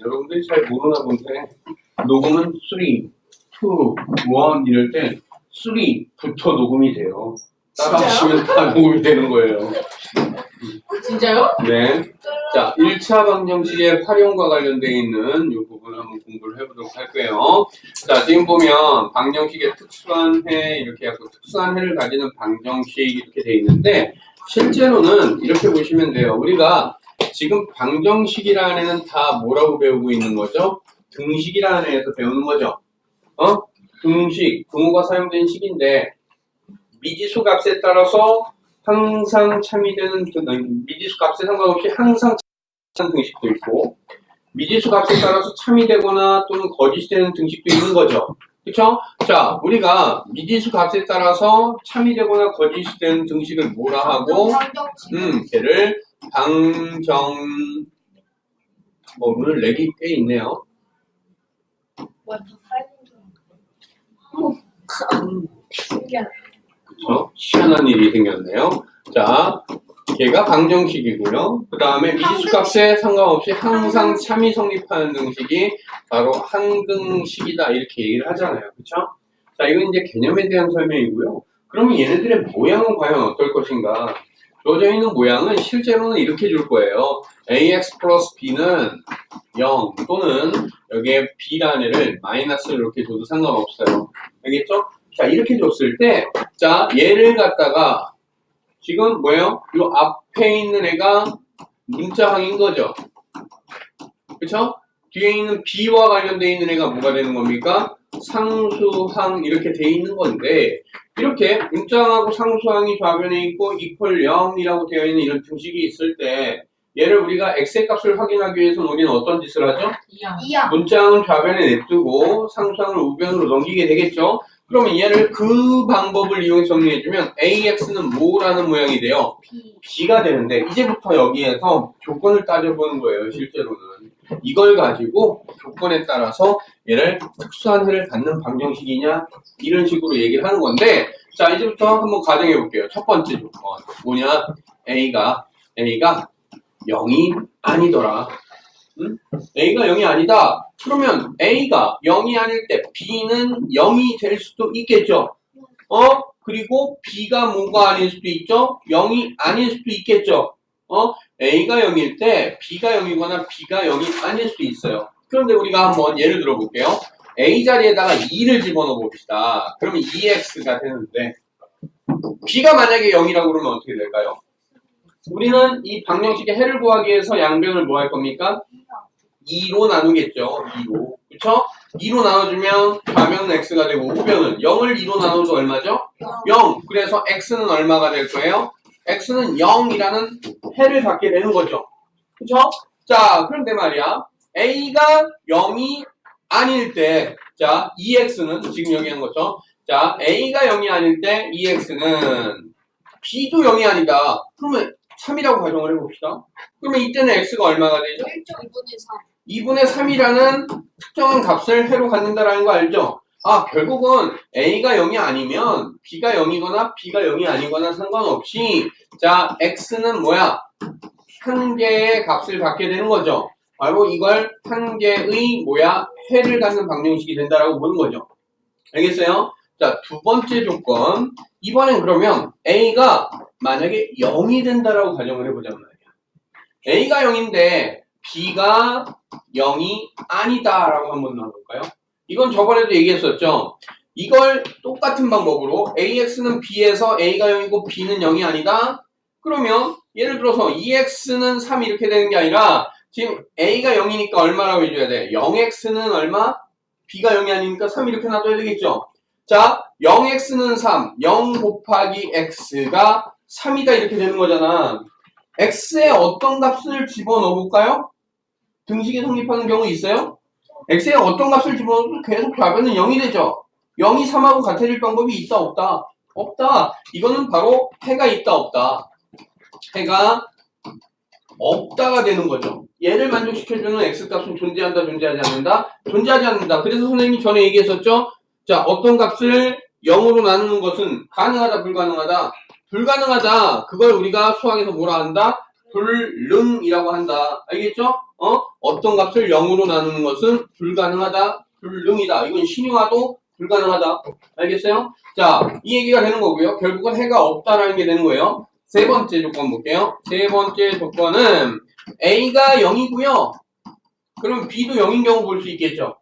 여러분들이 잘 모르나 본데 녹음은 3, 2, 1 이럴 때 3부터 녹음이 돼요. 따라하시면 다 녹음이 되는 거예요. 진짜요? 네. 자, 1차 방정식의 활용과 관련되어 있는 이 부분을 한번 공부를 해보도록 할 거예요. 자, 지금 보면 방정식의 특수한 해, 이렇게 해서 특수한 해를 가지는 방정식 이렇게 되어 있는데, 실제로는 이렇게 보시면 돼요. 우리가 지금 방정식이라는 애는 다 뭐라고 배우고 있는 거죠? 등식이라는 애에서 배우는 거죠. 등식, 등호가 사용된 식인데, 미지수 값에 따라서 항상 참이되는 미지수 값에 상관없이 항상 참이되는 등식도 있고, 미지수 값에 따라서 참이되거나 또는 거짓이 되는 등식도 있는 거죠. 그쵸? 자, 우리가 미지수 값에 따라서 참이되거나 거짓이 되는 등식을 뭐라 하고, 걔를 오늘 렉이 꽤 있네요. 그쵸? 희한한 일이 생겼네요. 자, 걔가 방정식이고요. 그 다음에 미지수 값에 상관없이 항상 참이 성립하는 등식이 바로 항등식이다 이렇게 얘기를 하잖아요. 그쵸? 자, 이건 이제 개념에 대한 설명이고요. 그러면 얘네들의 모양은 과연 어떨 것인가? 주어져 있는 모양은 실제로는 이렇게 줄 거예요. ax 플러스 b는 0 또는 여기에 b라는 애를 마이너스를 이렇게 줘도 상관없어요. 알겠죠? 자, 이렇게 줬을 때, 자, 얘를 갖다가 지금 뭐예요? 이 앞에 있는 애가 문자항인 거죠. 그쵸? 뒤에 있는 b와 관련되어 있는 애가 뭐가 되는 겁니까? 상수항 이렇게 돼 있는 건데, 이렇게 문자항하고 상수항이 좌변에 있고 equal 0이라고 되어 있는 이런 등식이 있을 때, 얘를 우리가 x의 값을 확인하기 위해서는 우리는 어떤 짓을 하죠? 문자항은 좌변에 냅두고 상수항을 우변으로 넘기게 되겠죠? 그러면 얘를 그 방법을 이용해서 정리해주면 AX는 뭐라는 모양이 돼요? B가 되는데 이제부터 여기에서 조건을 따져보는 거예요. 실제로는. 이걸 가지고 조건에 따라서 얘를 특수한 해를 갖는 방정식이냐 이런 식으로 얘기를 하는 건데 자 이제부터 한번 가정해 볼게요. 첫 번째 조건 뭐냐? A가 0이 아니더라. A가 0이 아니다. 그러면 A가 0이 아닐 때 B는 0이 될 수도 있겠죠. 그리고 B가 뭐가 아닐 수도 있죠. 0이 아닐 수도 있겠죠. A가 0일 때 B가 0이거나 B가 0이 아닐 수도 있어요. 그런데 우리가 한번 예를 들어 볼게요. A 자리에다가 2를 집어넣어 봅시다. 그러면 2x가 되는데 B가 만약에 0이라고 그러면 어떻게 될까요? 우리는 이 방정식의 해를 구하기 위해서 양변을 뭐 할 겁니까? 2로 나누겠죠. 2로. 그쵸? 2로 나눠주면 좌변은 x가 되고 우변은 0을 2로 나눠도 얼마죠? 0. 그래서 x는 얼마가 될 거예요? x는 0이라는 해를 갖게 되는 거죠. 그쵸? 자, 그런데 말이야. a가 0이 아닐 때, 자, 2x는 지금 여기 하는 거죠. 자, a가 0이 아닐 때 2x는 b도 0이 아니다. 그러면 3이라고 가정을 해봅시다. 그러면 이때는 x가 얼마가 되죠? 2분의 3이라는 특정한 값을 해로 갖는다라는 거 알죠? 아, 결국은 A가 0이 아니면 B가 0이거나 B가 0이 아니거나 상관없이 자, X는 뭐야? 한 개의 값을 갖게 되는 거죠. 바로 이걸 한 개의 뭐야? 해를 갖는 방정식이 된다라고 보는 거죠. 알겠어요? 자, 두 번째 조건. 이번엔 그러면 A가 만약에 0이 된다라고 가정을 해보자면 말이야. A가 0인데 B가 0이 아니다라고 한번 나눠볼까요? 이건 저번에도 얘기했었죠. 이걸 똑같은 방법으로 AX는 B에서 A가 0이고 B는 0이 아니다. 그러면 예를 들어서 2X는 3 이렇게 되는 게 아니라 지금 A가 0이니까 얼마라고 해줘야 돼? 0X는 얼마? B가 0이 아니니까 3 이렇게 놔둬야 되겠죠. 자, 0X는 3, 0 곱하기 X가 3이다 이렇게 되는 거잖아. X에 어떤 값을 집어넣어 볼까요? 등식이 성립하는 경우 있어요? X에 어떤 값을 집어넣어도 계속 좌변은 0이 되죠? 0이 3하고 같아질 방법이 있다 없다? 없다. 이거는 바로 해가 있다 없다. 해가 없다가 되는 거죠. 얘를 만족시켜주는 X값은 존재한다 존재하지 않는다? 존재하지 않는다. 그래서 선생님이 전에 얘기했었죠? 자, 어떤 값을 0으로 나누는 것은 가능하다 불가능하다? 불가능하다. 그걸 우리가 수학에서 뭐라 한다? 불능이라고 한다. 알겠죠? 어떤 값을 0으로 나누는 것은 불가능하다. 불능이다. 이건 신유화도 불가능하다. 알겠어요? 자, 이 얘기가 되는 거고요. 결국은 해가 없다라는 게 되는 거예요. 세 번째 조건 볼게요. 세 번째 조건은 A가 0이고요. 그럼 B도 0인 경우 볼 수 있겠죠.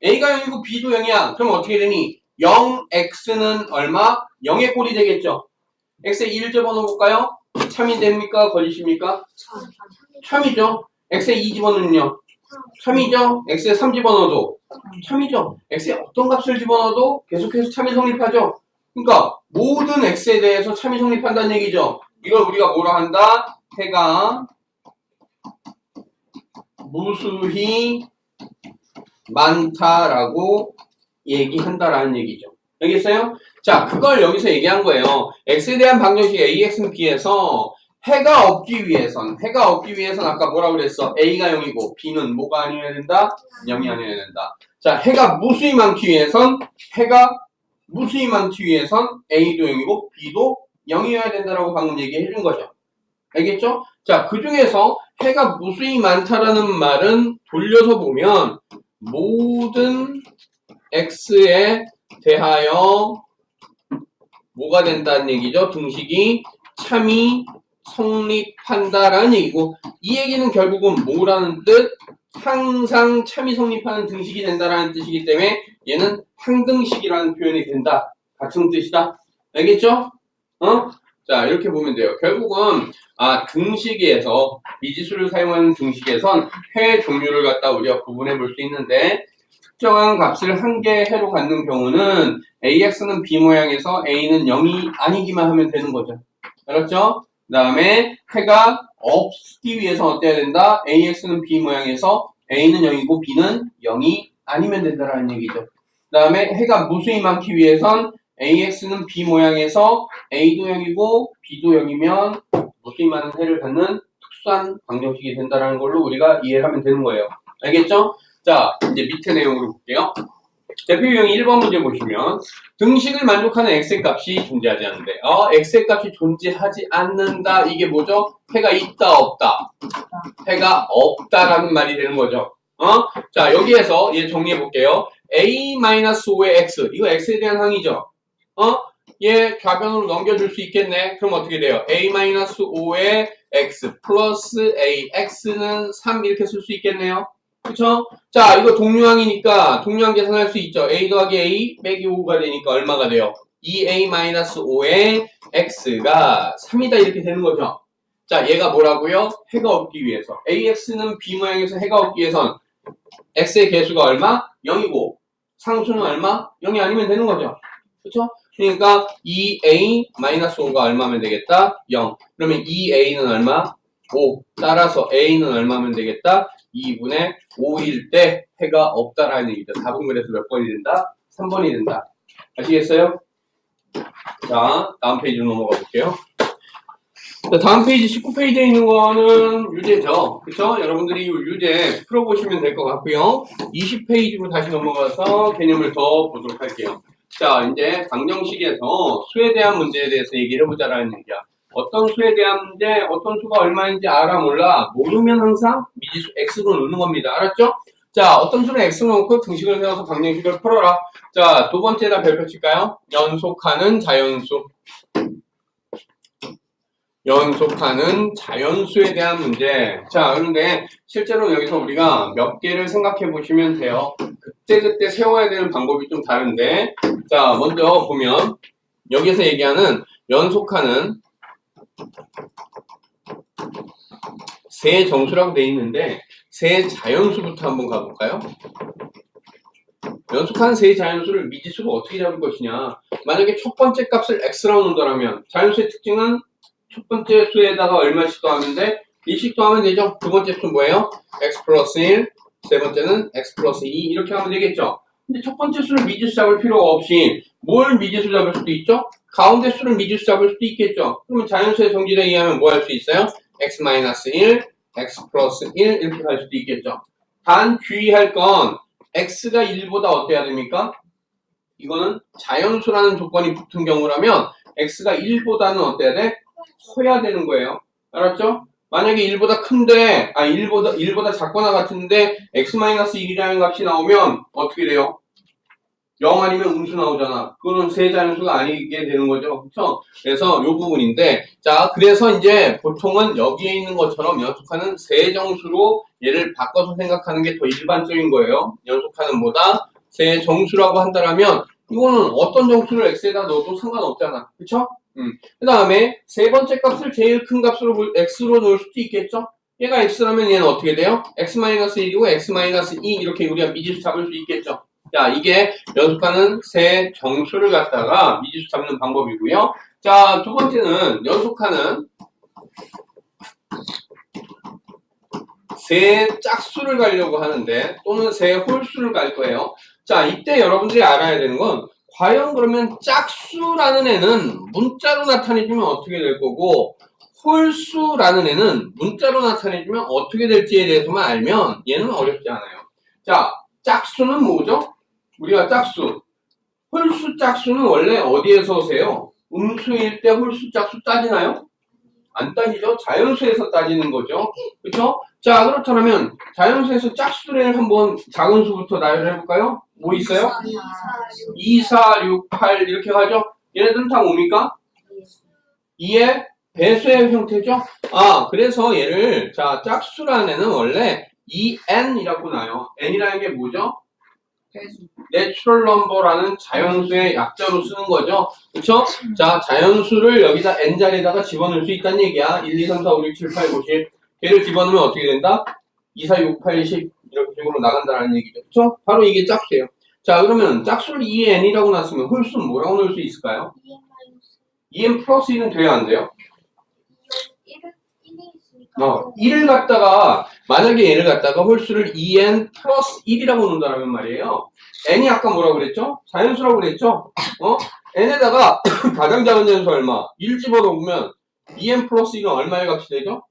A가 0이고 B도 0이야. 그럼 어떻게 되니? 0x는 얼마? 0의 꼴이 되겠죠. x에 1 집어넣어볼까요? 참이 됩니까? 거짓입니까? 참이죠. x에 2 집어넣으면요. 참이죠. x에 3 집어넣어도 참이죠. x에 어떤 값을 집어넣어도 계속해서 참이 성립하죠. 그러니까 모든 x에 대해서 참이 성립한다는 얘기죠. 이걸 우리가 뭐라 한다? 해가 무수히 많다라고 얘기한다라는 얘기죠. 알겠어요? 자, 그걸 여기서 얘기한 거예요. x에 대한 방정식 ax는 b에서 해가 없기 위해선 아까 뭐라고 그랬어? a가 0이고 b는 뭐가 아니어야 된다? 0이 아니어야 된다. 자, 해가 무수히 많기 위해선 a도 0이고 b도 0이어야 된다라고 방금 얘기해 준 거죠. 알겠죠? 자, 그 중에서 해가 무수히 많다라는 말은 돌려서 보면 모든 x에 대하여 뭐가 된다는 얘기죠? 등식이 참이 성립한다라는 얘기고, 이 얘기는 결국은 뭐라는 뜻? 항상 참이 성립하는 등식이 된다라는 뜻이기 때문에 얘는 항등식이라는 표현이 된다. 같은 뜻이다. 알겠죠? 자, 이렇게 보면 돼요. 결국은 등식에서 미지수를 사용하는 등식에선 해 종류를 갖다 우리가 구분해 볼 수 있는데, 특정한 값을 한 개의 해로 갖는 경우는 AX는 B 모양에서 A는 0이 아니기만 하면 되는 거죠. 알았죠? 그 다음에 해가 없기 위해서 어때야 된다? AX는 B 모양에서 A는 0이고 B는 0이 아니면 된다라는 얘기죠. 그 다음에 해가 무수히 많기 위해선 AX는 B 모양에서 A도 0이고 B도 0이면 무수히 많은 해를 갖는 특수한 방정식이 된다는 걸로 우리가 이해를 하면 되는 거예요. 알겠죠? 자, 이제 밑에 내용으로 볼게요. 대표 유형 1번 문제 보시면 등식을 만족하는 x의 값이 존재하지 않는데 x의 값이 존재하지 않는다. 이게 뭐죠? 해가 있다 없다. 해가 없다라는 말이 되는 거죠. 자, 여기에서 얘 정리해 볼게요. a-5의 x 이거 x에 대한 항이죠. 얘 좌변으로 넘겨줄 수 있겠네. 그럼 어떻게 돼요? a-5의 x 플러스 a x는 3 이렇게 쓸 수 있겠네요. 그쵸? 자, 이거 동류항이니까 동류항 계산할 수 있죠. a 더하기 a 빼기 5가 되니까 얼마가 돼요? 2a-5의 x가 3이다 이렇게 되는 거죠. 자, 얘가 뭐라고요? 해가 없기 위해서. ax는 b 모양에서 해가 없기 위해선 x의 개수가 얼마? 0이고 상수는 얼마? 0이 아니면 되는 거죠. 그쵸? 그러니까 2a-5가 얼마면 되겠다? 0. 그러면 2a는 얼마? 5. 따라서 a는 얼마면 되겠다? 2분의 5일 때 해가 없다라는 얘기죠. 4분 그래서 몇 번이 된다? 3번이 된다. 아시겠어요? 자, 다음 페이지로 넘어가 볼게요. 자, 다음 페이지 19페이지에 있는 거는 유제죠. 그쵸? 여러분들이 이 유제 풀어보시면 될 것 같고요. 20페이지로 다시 넘어가서 개념을 더 보도록 할게요. 자, 이제 방정식에서 수에 대한 문제에 대해서 얘기를 해보자라는 얘기야. 어떤 수에 대한 문제, 어떤 수가 얼마인지 알아 몰라 모르면 항상 미지수 x로 놓는 겁니다. 알았죠? 자, 어떤 수는 x로 놓고 등식을 세워서 방정식을 풀어라. 자, 두 번째다 별표 칠까요? 연속하는 자연수. 연속하는 자연수에 대한 문제. 자, 그런데 실제로 여기서 우리가 몇 개를 생각해 보시면 돼요. 그때그때 세워야 되는 방법이 좀 다른데, 자, 먼저 보면 여기서 얘기하는 연속하는 세 정수라고 되어 있는데 세 자연수부터 한번 가볼까요? 연속하는 세 자연수를 미지수로 어떻게 잡을 것이냐. 만약에 첫 번째 값을 x라고 놓는다면 자연수의 특징은 첫 번째 수에다가 얼마씩 더하는데 1씩 더하면 되죠. 두 번째 수는 뭐예요? x 플러스 1, 세 번째는 x 플러스 2 이렇게 하면 되겠죠. 근데 첫 번째 수를 미지수 잡을 필요가 없이 뭘 미지수 잡을 수도 있죠? 가운데 수를 미지수 잡을 수도 있겠죠. 그러면 자연수의 성질에 의하면 뭐 할 수 있어요? x-1, x 플러스 1 이렇게 갈 수도 있겠죠. 단 주의할 건 x가 1보다 어때야 됩니까? 이거는 자연수라는 조건이 붙은 경우라면 x가 1보다는 어때야 돼? 커야 되는 거예요. 알았죠? 만약에 1보다 큰데, 1보다 작거나 같은데, x-1이라는 값이 나오면, 어떻게 돼요? 0 아니면 음수 나오잖아. 그거는 세자연수가 아니게 되는 거죠. 그쵸? 그래서 요 부분인데, 자, 그래서 이제 보통은 여기에 있는 것처럼 연속하는 세정수로 얘를 바꿔서 생각하는 게 더 일반적인 거예요. 연속하는보다 세정수라고 한다면, 이거는 어떤 정수를 x에다 넣어도 상관없잖아. 그쵸? 그 다음에 세 번째 값을 제일 큰 값으로 x로 넣을 수도 있겠죠? 얘가 x라면 얘는 어떻게 돼요? x-1이고 x-2 이렇게 우리가 미지수 잡을 수 있겠죠? 자, 이게 연속하는 세 정수를 갖다가 미지수 잡는 방법이고요. 자, 두 번째는 연속하는 세 짝수를 가려고 하는데 또는 세 홀수를 갈 거예요. 자, 이때 여러분들이 알아야 되는 건 과연 그러면 짝수라는 애는 문자로 나타내주면 어떻게 될 거고 홀수라는 애는 문자로 나타내주면 어떻게 될지에 대해서만 알면 얘는 어렵지 않아요. 자, 짝수는 뭐죠? 우리가 짝수, 홀수 짝수는 원래 어디에서 오세요? 음수일 때 홀수 짝수 따지나요? 안 따지죠? 자연수에서 따지는 거죠. 그렇죠? 자, 그렇다면 자연수에서 짝수를 한번 작은 수부터 나열을 해볼까요? 뭐 있어요? 2, 4, 6, 8 이렇게 가죠? 얘네들은 다 뭡니까? 2의 배수의 형태죠? 그래서 얘를 자 짝수라는 애는 원래 EN이라고 나요. N이라는 게 뭐죠? 내추럴 넘버라는 자연수의 약자로 쓰는 거죠. 그쵸? 자, 자연수를 여기다 n자리에다가 집어넣을 수 있다는 얘기야. 1, 2, 3, 4, 5, 6, 7, 8, 9, 10. 걔를 집어넣으면 어떻게 된다? 2, 4, 6, 8, 10 이렇게 식으로 나간다는 얘기죠. 그쵸? 바로 이게 짝수예요. 자, 그러면 짝수를 2n이라고 놨으면 홀수는 뭐라고 넣을 수 있을까요? 2n 플러스 1은 돼야 안 돼요? 1을 갖다가 만약에 얘를 갖다가 홀수를 2n 플러스 1이라고 놓는다면 말이에요. n이 아까 뭐라고 그랬죠? 자연수라고 그랬죠? n에다가 가장 작은 자연수 얼마? 1 집어넣으면 2n 플러스 1은 얼마의 값이 되죠?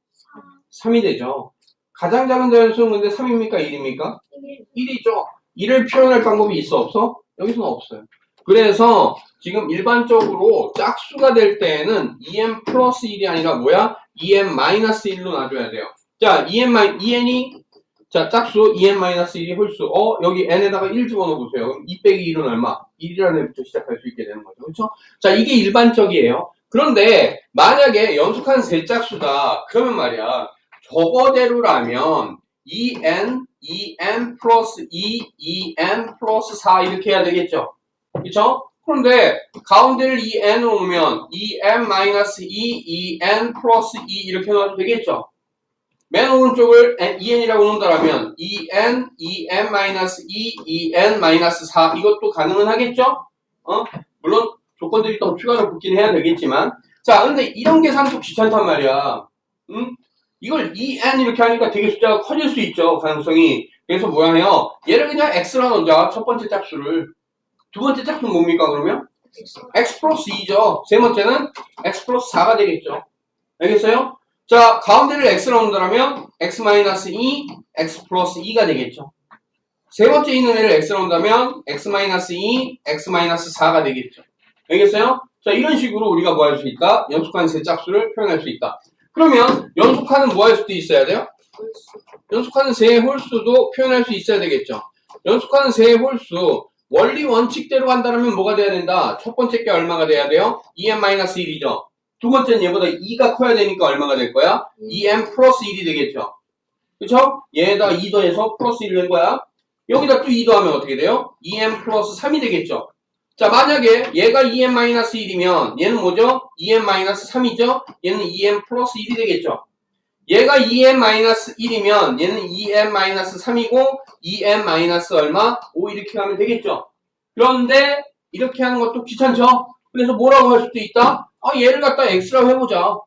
3이 되죠. 가장 작은 자연수는 근데 3입니까? 1입니까? 1이죠. 1을 표현할 방법이 있어? 없어? 여기서는 없어요. 그래서 지금 일반적으로 짝수가 될 때에는 2n 플러스 1이 아니라 뭐야? 2n 마이너스 1로 놔줘야 돼요. 자, 2n이 자, 짝수 2n 마이너스 1이 홀수. 여기 n에다가 1 집어넣어 보세요. 그럼 2 빼기 1은 얼마? 1이라는 애부터 시작할 수 있게 되는 거죠. 그렇죠? 자, 이게 일반적이에요. 그런데 만약에 연속한 세 짝수다. 그러면 말이야. 저거대로라면 2n 플러스 2, 2n 플러스 4 이렇게 해야 되겠죠? 그쵸? 그런데 가운데를 2n으로 놓으면 2n 마이너스 2, 2n 플러스 2 이렇게 넣어도 되겠죠? 맨 오른쪽을 2n이라고 놓는다면 2n 마이너스 2, 2n 마이너스 4 이것도 가능은 하겠죠? 물론 조건들이 또 추가로 붙긴 해야 되겠지만 자, 근데 이런 계산도 귀찮단 말이야. 이걸 2n 이렇게 하니까 되게 숫자가 커질 수 있죠. 가능성이. 그래서 뭐야 해요? 얘를 그냥 x로 넣자. 첫 번째 짝수를. 두 번째 짝수는 뭡니까 그러면? x 플러스 2죠. 세 번째는 x 플러스 4가 되겠죠. 알겠어요? 자, 가운데를 x로 넣는다면 x 마이너스 2, x 플러스 2가 되겠죠. 세 번째 있는 애를 x로 넣는다면 x 마이너스 2, x 마이너스 4가 되겠죠. 알겠어요? 자, 이런 식으로 우리가 뭐 할 수 있다? 연속하는 세 짝수를 표현할 수 있다. 그러면 연속하는 뭐 할 수도 있어야 돼요? 연속하는 세 홀수도 표현할 수 있어야 되겠죠. 연속하는 세 홀수 원리 원칙대로 간다면 뭐가 돼야 된다? 첫 번째 게 얼마가 돼야 돼요? 2n-1이죠. 두 번째는 얘보다 2가 커야 되니까 얼마가 될 거야? 2n 플러스 1이 되겠죠. 그쵸? 얘에다 2 더해서 플러스 1을 낸 거야. 여기다 또 2 더하면 어떻게 돼요? 2n 플러스 3이 되겠죠. 자, 만약에 얘가 2n-1이면 얘는 뭐죠? 2n-3이죠? 얘는 2n 플러스 1이 되겠죠. 얘가 2n-1이면 얘는 2n-3이고 2n- 얼마? 5 이렇게 가면 되겠죠. 그런데 이렇게 하는 것도 귀찮죠? 그래서 뭐라고 할 수도 있다? 얘를 갖다 x라고 해보자.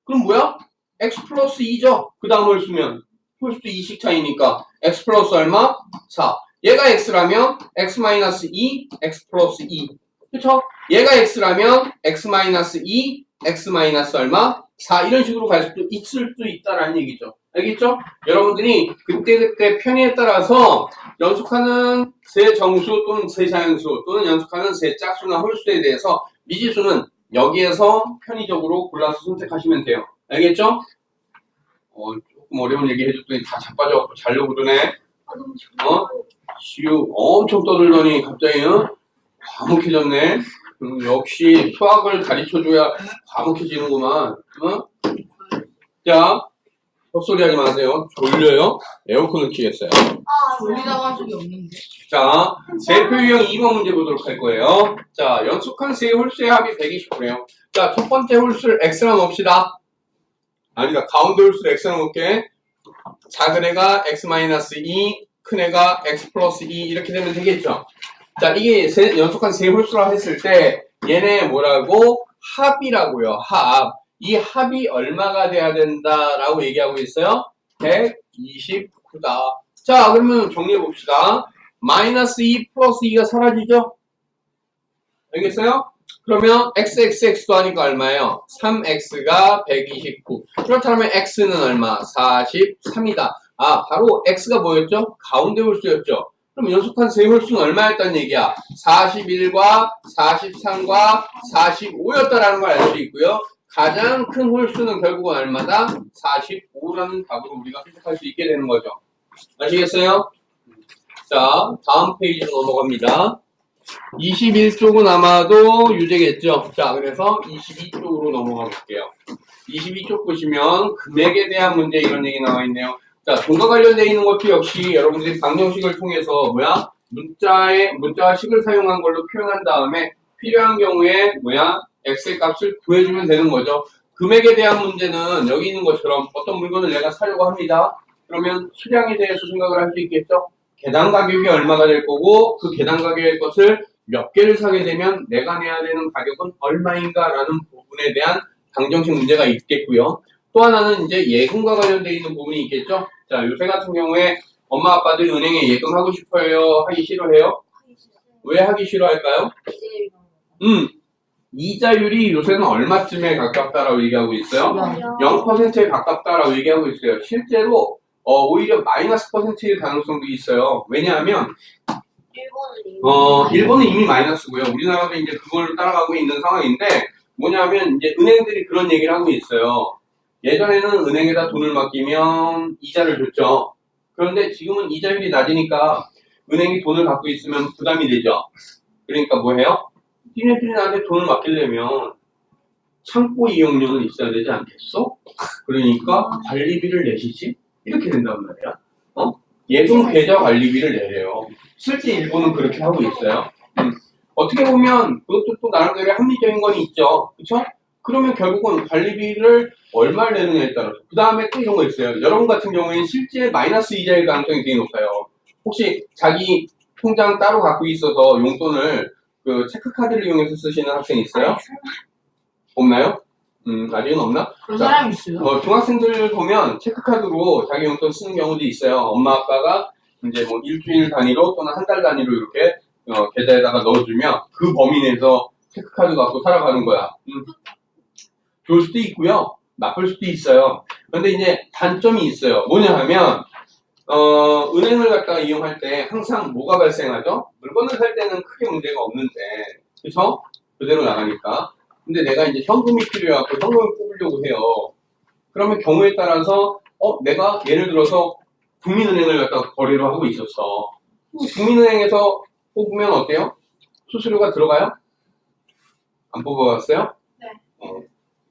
그럼 뭐야? x 플러스 2죠? 그 다음 홀수면 홀수도 2씩 차이니까 x 플러스 얼마? 4. 얘가 x라면 x-2, x 플러스 2. 그쵸? 얘가 x라면 x-2, x- 얼마? 4 이런 식으로 갈 수도 있을 수 있다라는 얘기죠. 알겠죠? 여러분들이 그때그때 편의에 따라서 연속하는 세 정수 또는 세 자연수 또는 연속하는 세 짝수나 홀수에 대해서 미지수는 여기에서 편의적으로 골라서 선택하시면 돼요. 알겠죠? 조금 어려운 얘기 해줬더니 다 자빠져갖고 자려고 그러네. 아, 너무 좋아. 엄청 떠들더니 갑자기 과묵해졌네. 역시 수학을 가르쳐줘야 과묵해지는구만. 자, 헛소리 하지 마세요. 졸려요? 에어컨을 키겠어요. 졸리다고 한 적이 없는데. 자, 대표 유형 2번 문제 보도록 할 거예요. 자, 연속한 세 홀수의 합이 129래요. 자, 첫 번째 홀수를 x라 놓읍시다. 아니다, 가운데 홀수를 x라 놓을게. 작은 애가 x-2, 큰 애가 x 플러스 2 이렇게 되면 되겠죠. 자, 이게 연속한 세 홀수라 했을 때 얘네 뭐라고? 합이라고요. 합. 이 합이 얼마가 돼야 된다라고 얘기하고 있어요? 129다. 자, 그러면 정리해 봅시다. 마이너스 2 플러스 2가 사라지죠? 알겠어요? 그러면 xxx도 하니까 얼마예요? 3x가 129. 그렇다면 x는 얼마? 43이다. 아, 바로 x가 뭐였죠? 가운데 홀수였죠? 그럼 연속한 세 홀수는 얼마였다는 얘기야? 41과 43과 45였다라는 걸 알 수 있고요. 가장 큰 홀수는 결국은 얼마다? 45라는 답으로 우리가 해석할 수 있게 되는 거죠. 아시겠어요? 자, 다음 페이지로 넘어갑니다. 21쪽은 아마도 유제겠죠. 자, 그래서 22쪽으로 넘어가 볼게요. 22쪽 보시면 금액에 대한 문제 이런 얘기 나와 있네요. 자, 돈과 관련되어 있는 것도 역시 여러분들이 방정식을 통해서 문자와 식을 사용한 걸로 표현한 다음에 필요한 경우에 x의 값을 구해주면 되는 거죠. 금액에 대한 문제는 여기 있는 것처럼 어떤 물건을 내가 사려고 합니다. 그러면 수량에 대해서 생각을 할 수 있겠죠. 계단 가격이 얼마가 될 거고 그 계단 가격의 것을 몇 개를 사게 되면 내가 내야 되는 가격은 얼마인가 라는 부분에 대한 방정식 문제가 있겠고요. 또 하나는 이제 예금과 관련되어 있는 부분이 있겠죠. 자, 요새 같은 경우에 엄마 아빠들 은행에 예금하고 싶어요? 하기 싫어해요? 왜 하기 싫어할까요? 이자율이 요새는 얼마쯤에 가깝다라고 얘기하고 있어요? 0%에 가깝다라고 얘기하고 있어요. 실제로 오히려 마이너스 %일 가능성도 있어요. 왜냐하면 일본은 이미 마이너스고요. 우리나라도 이제 그걸 따라가고 있는 상황인데 뭐냐면 이제 은행들이 그런 얘기를 하고 있어요. 예전에는 은행에다 돈을 맡기면 이자를 줬죠. 그런데 지금은 이자율이 낮으니까 은행이 돈을 갖고 있으면 부담이 되죠. 그러니까 뭐 해요? 니네들이 나한테 돈을 맡기려면 창고 이용료는 있어야 되지 않겠어? 그러니까 관리비를 내시지? 이렇게 된단 말이야. 예금 계좌 관리비를 내래요. 실제 일본은 그렇게 하고 있어요. 어떻게 보면 그것도 또 나름대로 합리적인 건 있죠. 그쵸? 그러면 결국은 관리비를 얼마를 내느냐에 따라서 그 다음에 또 이런 거 있어요. 여러분 같은 경우에는 실제 마이너스 이자일 가능성이 되게 높아요. 혹시 자기 통장 따로 갖고 있어서 용돈을 그 체크카드를 이용해서 쓰시는 학생이 있어요? 없나요? 아직은 없나? 그런 사람이 있어요. 중학생들 보면 체크카드로 자기 용돈 쓰는 경우도 있어요. 엄마 아빠가 이제 뭐 일주일 단위로 또는 한 달 단위로 이렇게 계좌에다가 넣어주면 그 범위 내에서 체크카드 갖고 살아가는 거야. 좋을 수도 있고요. 나쁠 수도 있어요. 그런데 이제 단점이 있어요. 뭐냐 하면 은행을 갖다가 이용할 때 항상 뭐가 발생하죠? 물건을 살 때는 크게 문제가 없는데, 그쵸? 그대로 나가니까. 근데 내가 이제 현금이 필요해갖고 현금을 뽑으려고 해요. 그러면 경우에 따라서, 내가 예를 들어서 국민은행을 갖다가 거래를 하고 있었어. 국민은행에서 뽑으면 어때요? 수수료가 들어가요? 안 뽑아봤어요? 네.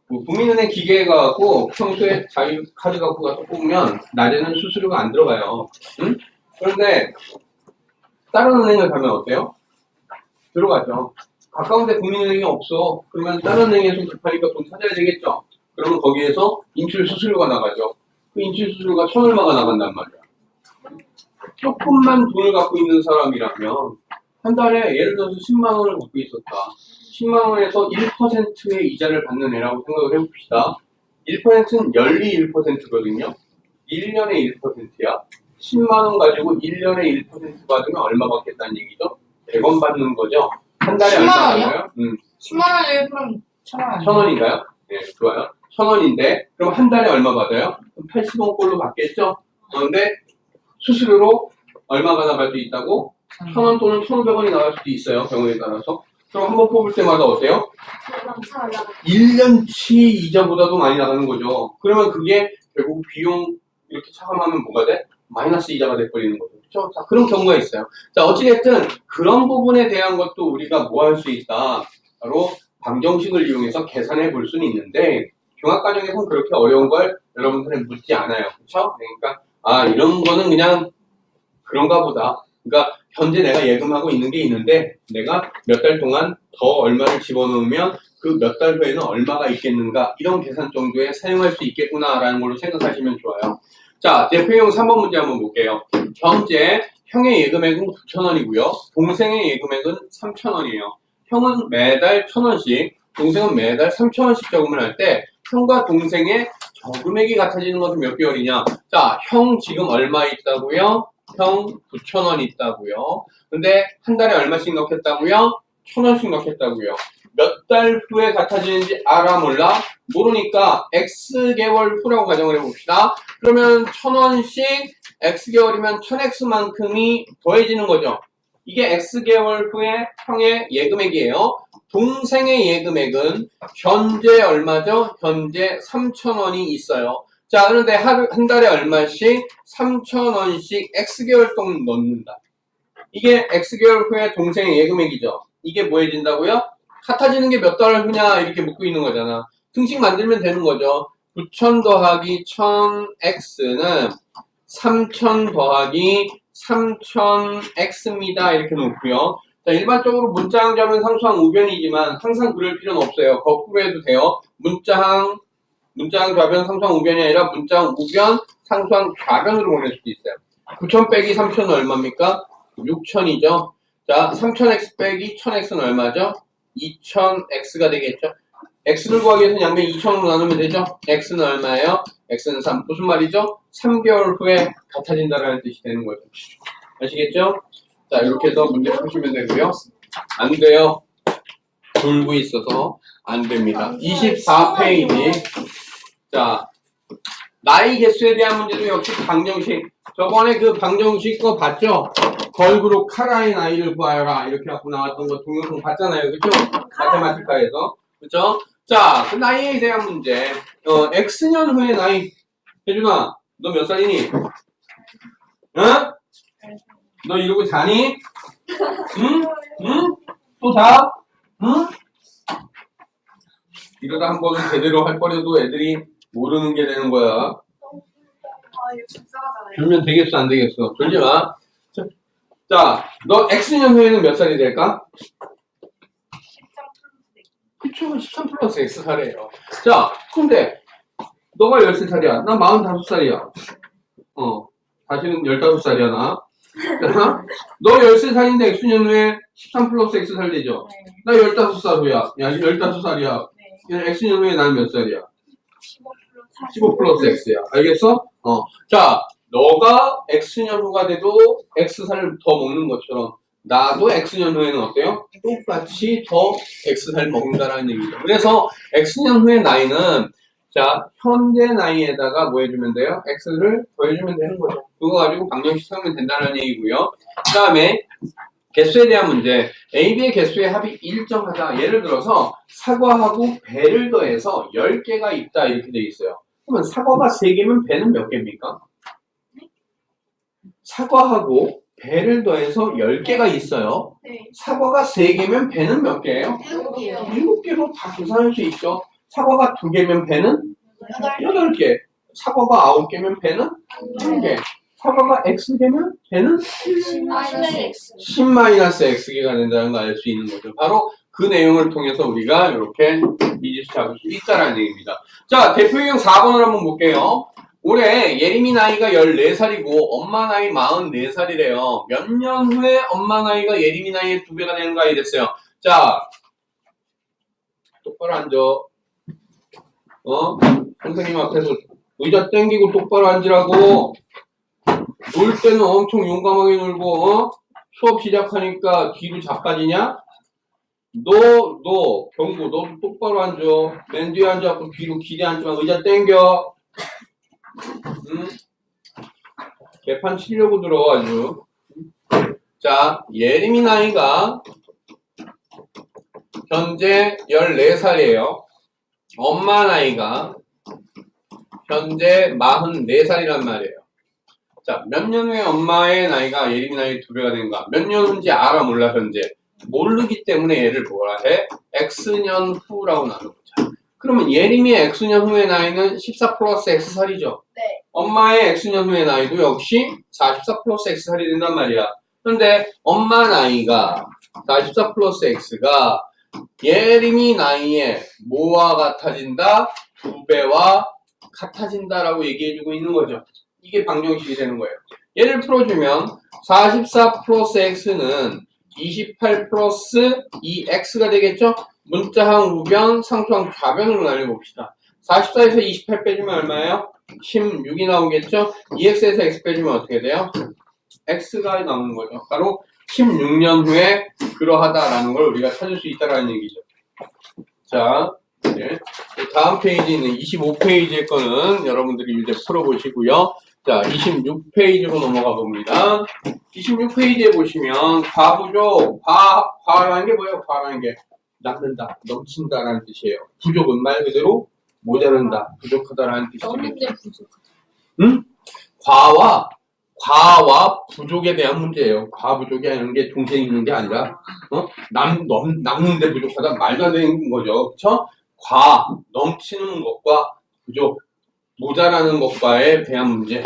국민은행 기계에 가고 평소에 자기 카드 갖고 가서 뽑으면 낮에는 수수료가 안 들어가요. 응? 그런데 다른 은행을 가면 어때요? 들어가죠. 가까운데 국민은행이 없어. 그러면 다른 은행에서 급하니까 돈 찾아야 되겠죠. 그러면 거기에서 인출 수수료가 나가죠. 그 인출 수수료가 1,000얼마가 나간단 말이야. 조금만 돈을 갖고 있는 사람이라면 한 달에 예를 들어서 10만 원을 갖고 있었다. 10만 원에서 1%의 이자를 받는 애라고 생각을 해봅시다. 1%는 연리 1%거든요. 1년에 1%야. 10만 원 가지고 1년에 1% 받으면 얼마 받겠다는 얘기죠? 100원 받는 거죠. 한 달에 10만 얼마 원이요? 받나요? 10만 원에 1%면 1,000원. 1,000원인가요? 네, 좋아요. 1,000원인데 그럼 한 달에 얼마 받아요? 80원꼴로 받겠죠? 그런데 수수료로 얼마가 나갈 수 있다고? 1,000원 또는 1,500원이 나갈 수도 있어요. 경우에 따라서. 그럼 한번 뽑을 때마다 어때요? 1년치 이자보다도 많이 나가는 거죠. 그러면 그게 결국 비용 이렇게 차감하면 뭐가 돼? 마이너스 이자가 돼버리는 거죠. 그렇죠? 자, 그런 경우가 있어요. 자, 어찌됐든 그런 부분에 대한 것도 우리가 뭐 할 수 있다. 바로 방정식을 이용해서 계산해 볼 수는 있는데 종합과정에서는 그렇게 어려운 걸 여러분들은 묻지 않아요. 그렇죠? 그러니까 이런 거는 그냥 그런가 보다. 그러니까 현재 내가 예금하고 있는 게 있는데 내가 몇 달 동안 더 얼마를 집어넣으면 그 몇 달 후에는 얼마가 있겠는가 이런 계산 정도에 사용할 수 있겠구나라는 걸로 생각하시면 좋아요. 자, 대표용 3번 문제 한번 볼게요. 현재 형의 예금액은 9,000원이고요. 동생의 예금액은 3,000원이에요. 형은 매달 1,000원씩, 동생은 매달 3,000원씩 저금을 할 때 형과 동생의 저금액이 같아지는 것은 몇 개월이냐? 자, 형 지금 얼마 있다고요? 형 9,000원 있다고요. 근데 한 달에 얼마씩 넣겠다고요? 1,000원씩 넣겠다고요. 몇 달 후에 같아지는지 알아 몰라? 모르니까 X개월 후라고 가정을 해봅시다. 그러면 1,000원씩 X개월이면 1,000X만큼이 더해지는 거죠. 이게 X개월 후에 형의 예금액이에요. 동생의 예금액은 현재 얼마죠? 현재 3,000원이 있어요. 자, 그런데 한 달에 얼마씩? 3,000원씩 X개월 동안 넣는다. 이게 X개월 후에 동생의 예금액이죠. 이게 뭐 해진다고요? 같아지는 게 몇 달 후냐 이렇게 묻고 있는 거잖아. 등식 만들면 되는 거죠. 9,000 더하기 1,000X는 3,000 더하기 3,000X입니다. 이렇게 놓고요. 자, 일반적으로 문자항 좌변 상수항 우변이지만 항상 그럴 필요는 없어요. 거꾸로 해도 돼요. 문자항 좌변 상수항 우변이 아니라 문자항 우변 상수항 좌변으로 보낼 수도 있어요. 9,000 빼기 3,000은 얼마입니까? 6,000이죠. 자, 3,000X 빼기 1,000X는 얼마죠? 2,000X가 되겠죠. X를 구하기 위해서는 양변 2,000으로 나누면 되죠. X는 얼마예요? X는 3. 무슨 말이죠? 3개월 후에 같아진다는 뜻이 되는 거죠. 아시겠죠? 자, 이렇게 해서 문제 푸시면 되고요. 안 돼요. 돌고 있어서 안 됩니다. 24페이지. 자, 나이 개수에 대한 문제도 역시 방정식. 저번에 그 방정식 거 봤죠? 걸그룹 카라의 나이를 구하여라. 이렇게 갖고 나왔던 거 동영상 봤잖아요. 그쵸? 마테마티카에서. 그쵸? 자, 그 나이에 대한 문제. X년 후의 나이. 혜준아, 너 몇 살이니? 응? 너 이러고 자니? 응? 응? 또 자? 응? 이러다 한 번은 제대로 할 거려도 애들이 모르는 게 되는 거야. 이거 불쌍하잖아요. 졸면 되겠어, 안 되겠어? 졸지 마. 자, 너 X년 후에는 몇 살이 될까? 13 플러스 X살이에요. 자, 근데 너가 13살이야. 나 45살이야. 다시는 15살이야, 나. 자, 너 13살인데 X년 후에 13 플러스 X살 되죠? 나 15살 후야. 야, 15살이야. X년 후에 나는 몇 살이야? 15 플러스 X야. 알겠어? 자, 너가 X년 후가 돼도 X살을 더 먹는 것처럼 나도 X년 후에는 어때요? 똑같이 더 X살 먹는다라는 얘기죠. 그래서 X년 후의 나이는 자, 현재 나이에다가 뭐 해주면 돼요? X를 더해주면 되는 거죠. 그거 가지고 방정식 세우면 된다는 얘기고요. 그 다음에 개수에 대한 문제. A, B의 개수의 합이 일정하다. 예를 들어서 사과하고 배를 더해서 10개가 있다. 이렇게 돼 있어요. 그러면 사과가 3개면 배는 몇 개입니까? 사과하고 배를 더해서 10개가 있어요. 네. 사과가 3개면 배는 몇 개예요? 7개요. 7개로 다 계산할 수 있죠. 사과가 2개면 배는 8개. 8개. 사과가 9개면 배는 1개. 사과가 X개면 배는 10-X. 10-X개가 된다는 걸 알 수 있는 거죠. 바로 그 내용을 통해서 우리가 이렇게 미지수 잡을 수 있다는 얘기입니다. 자, 대표유형 4번을 한번 볼게요. 올해 예림이 나이가 14살이고 엄마 나이 44살이래요. 몇 년 후에 엄마 나이가 예림이 나이의 2배가 되는가 이랬어요. 자, 똑바로 앉아. 선생님 앞에서 의자 땡기고 똑바로 앉으라고. 놀 때는 엄청 용감하게 놀고, 수업 시작하니까 뒤로 자빠지냐? 경고, 너 똑바로 앉아. 맨 뒤에 앉아갖고 뒤로 기대 앉지마. 의자 땡겨. 응? 개판 치려고 들어, 아주. 자, 예림이 나이가 현재 14살이에요. 엄마 나이가 현재 44살이란 말이에요. 자, 몇 년 후에 엄마의 나이가 예림이 나이 2배가 된가? 몇 년 후인지 알아 몰라 현재? 모르기 때문에 얘를 뭐라 해? X년 후라고 나눠보자. 그러면 예림이의 X년 후의 나이는 14 플러스 X살이죠? 네. 엄마의 X년 후의 나이도 역시 44 플러스 X살이 된단 말이야. 그런데 엄마 나이가 44 플러스 X가 예림이 나이에 뭐와 같아진다? 2배와 같아진다라고 얘기해주고 있는 거죠. 이게 방정식이 되는 거예요. 얘를 풀어주면 44 플러스 X는 28 플러스 2X가 되겠죠? 문자항 우변, 상수항 좌변으로 날려봅시다. 44에서 28 빼주면 얼마예요? 16이 나오겠죠? 2X에서 X 빼주면 어떻게 돼요? X가 나오는 거죠. 바로 16년 후에 그러하다라는 걸 우리가 찾을 수 있다라는 얘기죠. 자, 네. 다음 페이지는 25페이지의 거는 여러분들이 이제 풀어보시고요. 자, 26페이지로 넘어가 봅니다. 26페이지에 보시면 과부족, 과라는 게 뭐예요? 과라는 게 남는다, 넘친다라는 뜻이에요. 부족은 말 그대로 모자른다, 부족하다라는 뜻이겠죠. 너무인데 부족하다. 응? 과와 부족에 대한 문제예요. 과부족이 하는 게 동시에 있는 게 아니라, 남는데 부족하다 말도 안 되는 거죠. 그쵸? 넘치는 것과 부족, 모자라는 것과에 대한 문제.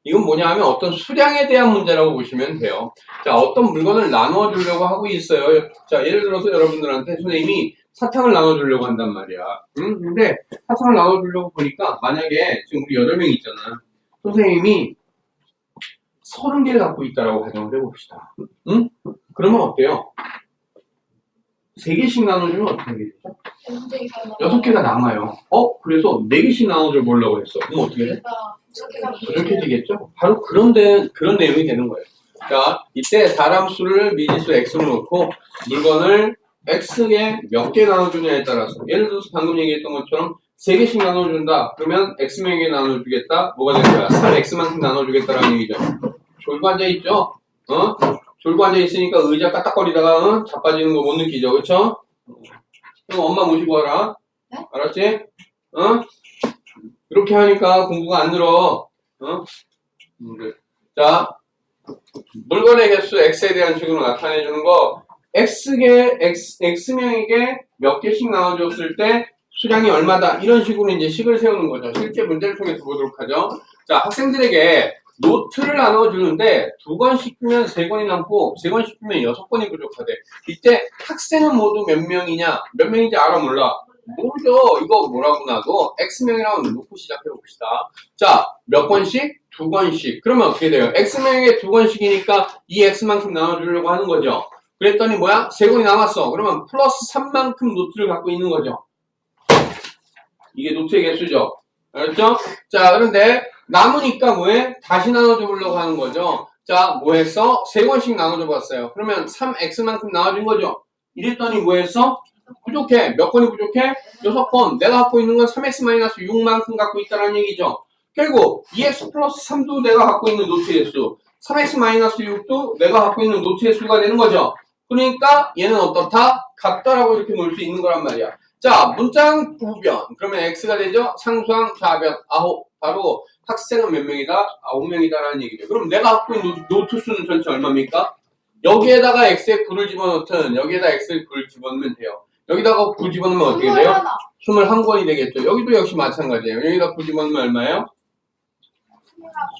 이건 뭐냐 하면 어떤 수량에 대한 문제라고 보시면 돼요. 자, 어떤 물건을 나누어 주려고 하고 있어요. 자, 예를 들어서 여러분들한테 선생님이 사탕을 나눠 주려고 한단 말이야. 근데 사탕을 나눠 주려고 보니까 만약에 지금 우리 8명 있잖아. 선생님이 30개를 갖고 있다라고 가정을 해봅시다. 그러면 어때요? 3개씩 나눠주면 어떻게 되죠? 6개가 남아요. 그래서 4개씩 나눠줘 보려고 했어. 그럼 어떻게 돼? 부족해지겠죠? 바로 그런 내용이 되는 거예요. 자, 이때 사람 수를 미지수 X로 놓고 물건을 X에 몇 개 나눠주냐에 따라서 예를 들어서 방금 얘기했던 것처럼 3개씩 나눠준다. 그러면 X명에게 나눠주겠다. 뭐가 되는 거야? 3X만큼 나눠주겠다라는 얘기죠. 졸고 앉아있죠? 졸고 앉아있으니까 의자 까딱거리다가 자빠지는 거 못 느끼죠? 그쵸? 그럼 엄마 모시고 와라. 네? 알았지? 그렇게 하니까 공부가 안 늘어. 자, 물건의 개수 X에 대한 식으로 나타내주는 거 X명에게 몇 개씩 나눠줬을 때 수량이 얼마다 이런 식으로 이제 식을 세우는 거죠. 실제 문제를 통해서 보도록 하죠. 자, 학생들에게 노트를 나눠주는데 2권씩 주면 3권이 남고 3권씩 주면 6권이 부족하대. 이때 학생은 모두 몇 명이냐? 몇 명인지 알아 몰라? 모르죠. 이거 뭐라고 나도 X명이라고 놓고 시작해봅시다. 자, 몇 권씩? 2권씩. 그러면 어떻게 돼요? X명에게 2권씩이니까 이 X만큼 나눠주려고 하는 거죠. 그랬더니 뭐야? 3권이 남았어. 그러면 플러스 3만큼 노트를 갖고 있는 거죠. 이게 노트의 개수죠. 알았죠? 자, 그런데 남으니까 뭐해? 다시 나눠줘 보려고 하는 거죠. 자, 뭐 했어? 3권씩 나눠줘 봤어요. 그러면 3X만큼 나눠준 거죠. 이랬더니 뭐 했어? 부족해. 몇 권이 부족해? 6권. 내가 갖고 있는 건 3X-6만큼 갖고 있다는 얘기죠. 결국 2X 플러스 3도 내가 갖고 있는 노트의 수, 3X-6도 내가 갖고 있는 노트의 수가 되는 거죠. 그러니까 얘는 어떻다? 같다라고 이렇게 놓을 수 있는 거란 말이야. 자, 문장 부변. 그러면 X가 되죠? 상수항 좌변 9. 바로 학생은 몇 명이다? 9명이다라는 얘기죠. 그럼 내가 갖고 있는 노트 수는 전체 얼마입니까? 여기에다가 X에 9를 집어넣든 여기에다 X에 9를 집어넣으면 돼요. 여기다가 9 집어넣으면 어떻게 돼요? 21권이 되겠죠. 여기도 역시 마찬가지예요. 여기다 9 집어넣으면 얼마예요?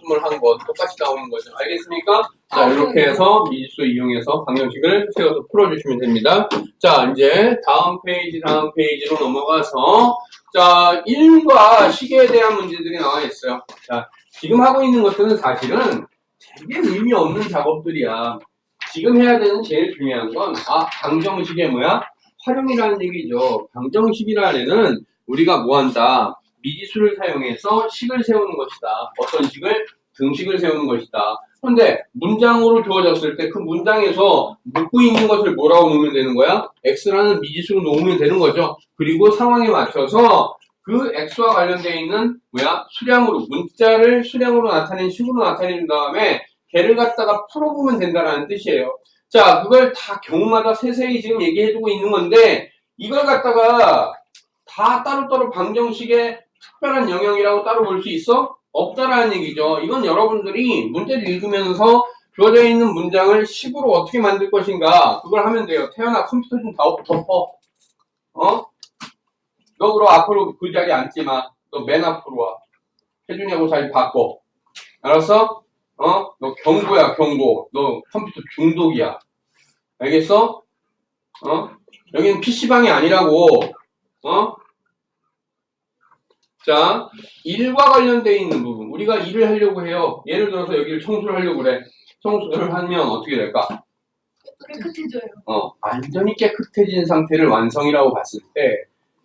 21권. 똑같이 나오는 거죠. 알겠습니까? 자, 이렇게 해서 미지수 이용해서 방정식을 세워서 풀어주시면 됩니다. 자, 이제 다음 페이지로 넘어가서 자, 1과 시계에 대한 문제들이 나와 있어요. 자, 지금 하고 있는 것들은 사실은 되게 의미 없는 작업들이야. 지금 해야 되는 제일 중요한 건 방정식의 뭐야? 활용이라는 얘기죠. 방정식이라는 애는 우리가 뭐 한다? 미지수를 사용해서 식을 세우는 것이다. 어떤 식을? 등식을 세우는 것이다. 그런데 문장으로 주어졌을 때 그 문장에서 묻고 있는 것을 뭐라고 놓으면 되는 거야? X라는 미지수로 놓으면 되는 거죠. 그리고 상황에 맞춰서 그 X와 관련되어 있는 수량으로, 문자를 수량으로 나타낸 식으로 나타낸 다음에 걔를 갖다가 풀어보면 된다는 뜻이에요. 자, 그걸 다 경우마다 세세히 지금 얘기해주고 있는 건데 이걸 갖다가 다 따로따로 방정식에 특별한 영역이라고 따로 볼 수 있어? 없다라는 얘기죠. 이건 여러분들이 문제를 읽으면서 주어져 있는 문장을 식으로 어떻게 만들 것인가 그걸 하면 돼요. 태연아 컴퓨터 좀 덮어. 어? 너 그럼 앞으로 그 자리에 앉지 마. 너 맨 앞으로 와. 혜준이하고 자리 바꿔. 알았어? 너 경고야 경고. 너 컴퓨터 중독이야. 알겠어? 여기는 PC방이 아니라고. 자, 일과 관련되어 있는 부분. 우리가 일을 하려고 해요. 예를 들어서 여기를 청소를 하려고 그래. 청소를 하면 어떻게 될까? 깨끗해져요. 완전히 깨끗해진 상태를 완성이라고 봤을 때,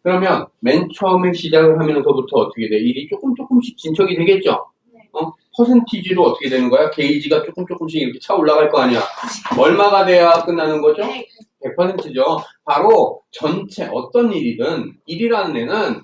그러면 맨 처음에 시작을 하면서부터 어떻게 돼? 일이 조금씩 진척이 되겠죠? 네. 퍼센티지로 어떻게 되는 거야? 게이지가 조금씩 이렇게 차 올라갈 거 아니야? 얼마가 돼야 끝나는 거죠? 100%죠. 바로 전체 어떤 일이든 일이라는 애는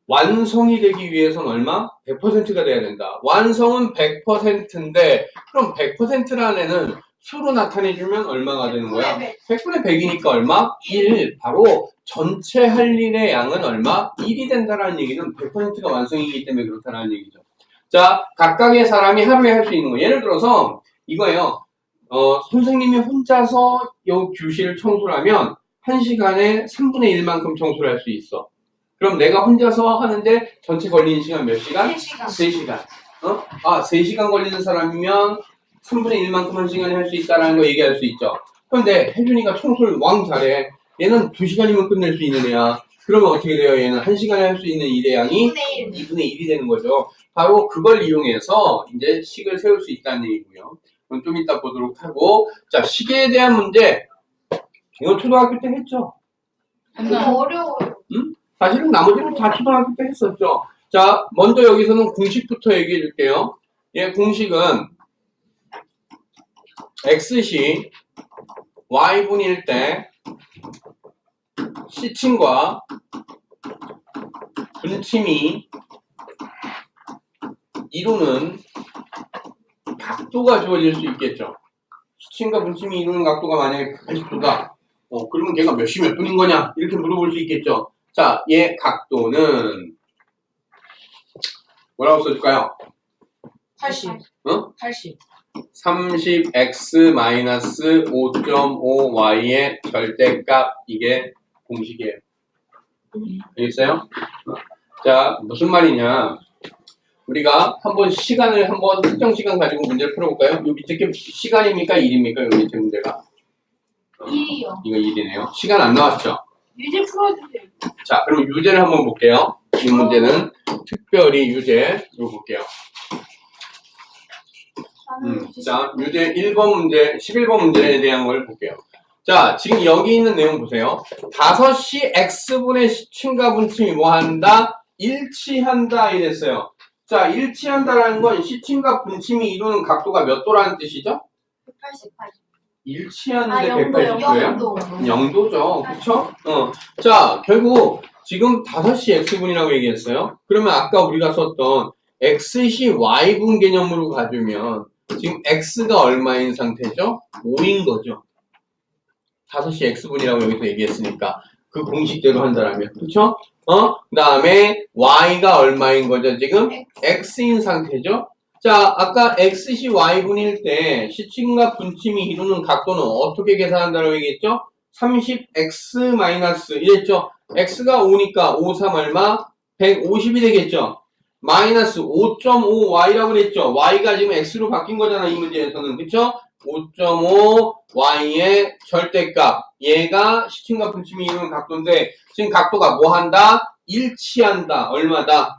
완성이 되기 위해서는 얼마? 100%가 돼야 된다. 완성은 100%인데 그럼 100%라는 애는 수로 나타내주면 얼마가 되는 거야? 100분의 100이니까 얼마? 1. 바로 전체 할 일의 양은 얼마? 1이 된다라는 얘기는 100%가 완성이기 때문에 그렇다는 얘기죠. 자, 각각의 사람이 하루에 할 수 있는 거. 예를 들어서 이거예요. 선생님이 혼자서 이 교실을 청소를 하면 1시간에 3분의 1만큼 청소를 할 수 있어. 그럼 내가 혼자서 하는데 전체 걸리는 시간 몇 시간? 3시간. 3시간. 3시간 걸리는 사람이면 3분의 1만큼 한 시간에 할 수 있다는 거 얘기할 수 있죠. 그런데 혜준이가 청소를 왕 잘해. 얘는 2시간이면 끝낼 수 있는 애야. 그러면 어떻게 돼요? 얘는 1시간에 할 수 있는 일의 양이 2분의 1이 되는 거죠. 바로 그걸 이용해서 이제 식을 세울 수 있다는 얘기고요. 그럼 좀 이따 보도록 하고. 자, 시계에 대한 문제. 이거 초등학교 때 했죠? 어려워요. 사실은 나머지는 다 초등학교 때 했었죠. 자, 먼저 여기서는 공식부터 얘기해 줄게요. 예, 공식은 x시 y분일 때 시침과 분침이 이루는 각도가 주어질 수 있겠죠. 시침과 분침이 이루는 각도가 만약에 180도다. 그러면 걔가 몇 시 몇 분인 거냐? 이렇게 물어볼 수 있겠죠. 자, 얘 각도는 뭐라고 써줄까요? 80. 80. 30x-5.5y의 절대값 이게 공식이에요. 알겠어요? 자, 무슨 말이냐? 우리가 한번 특정 시간 가지고 문제를 풀어볼까요? 요 밑에 게 시간입니까? 일입니까? 요 밑에 문제가? 1이요. 이거 일이네요. 시간 안 나왔죠? 유제 풀어주세요. 자, 그럼 유제를 한번 볼게요. 이 문제는 특별히 유제로 볼게요. 자, 유제 1번 문제, 11번 문제에 대한 걸 볼게요. 자, 지금 여기 있는 내용 보세요. 5시 x분의 시침과 분침이 뭐 한다? 일치한다 이랬어요. 자, 일치한다라는 건 시침과 분침이 이루는 각도가 몇 도라는 뜻이죠? 188. 일치하는데 180도예요? 0도. 0도죠. 그쵸? 자, 결국 지금 5시 x분이라고 얘기했어요. 그러면 아까 우리가 썼던 x시 y분 개념으로 가주면 지금 x가 얼마인 상태죠? 5인 거죠. 5시 x분이라고 여기서 얘기했으니까 그 공식대로 한다라면. 그쵸? 그 다음에 y가 얼마인 거죠? 지금 x인 상태죠? 자, 아까 x시 y분일 때 시침과 분침이 이루는 각도는 어떻게 계산한다고 얘기했죠? 30x- 이랬죠? x가 5니까 5, 3 얼마? 150이 되겠죠? 마이너스 5.5y라고 그랬죠? y가 지금 x로 바뀐 거잖아, 이 문제에서는. 그쵸? 5.5y의 절대값. 얘가 시침과 분침이 이루는 각도인데 지금 각도가 뭐 한다? 일치한다. 얼마다?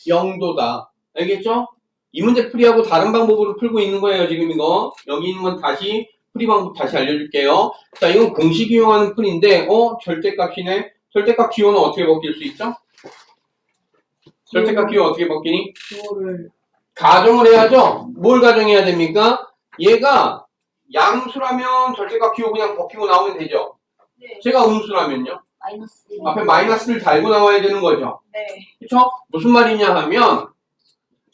0도다. 알겠죠? 이 문제 풀이하고 다른 방법으로 풀고 있는 거예요, 지금 이거. 여기 있는 건 다시, 풀이 방법 다시 알려줄게요. 자, 이건 공식 이용하는 풀인데, 절대값이네. 절대값 기호는 어떻게 바뀔 수 있죠? 절대값 기호 어떻게 바뀌니? 그거를 가정을 해야죠? 뭘 가정해야 됩니까? 얘가 양수라면 절대값 기호 그냥 벗기고 나오면 되죠? 네. 제가 음수라면요? 마이너스 1. 앞에 마이너스를 달고 나와야 되는 거죠? 네. 그쵸? 무슨 말이냐 하면,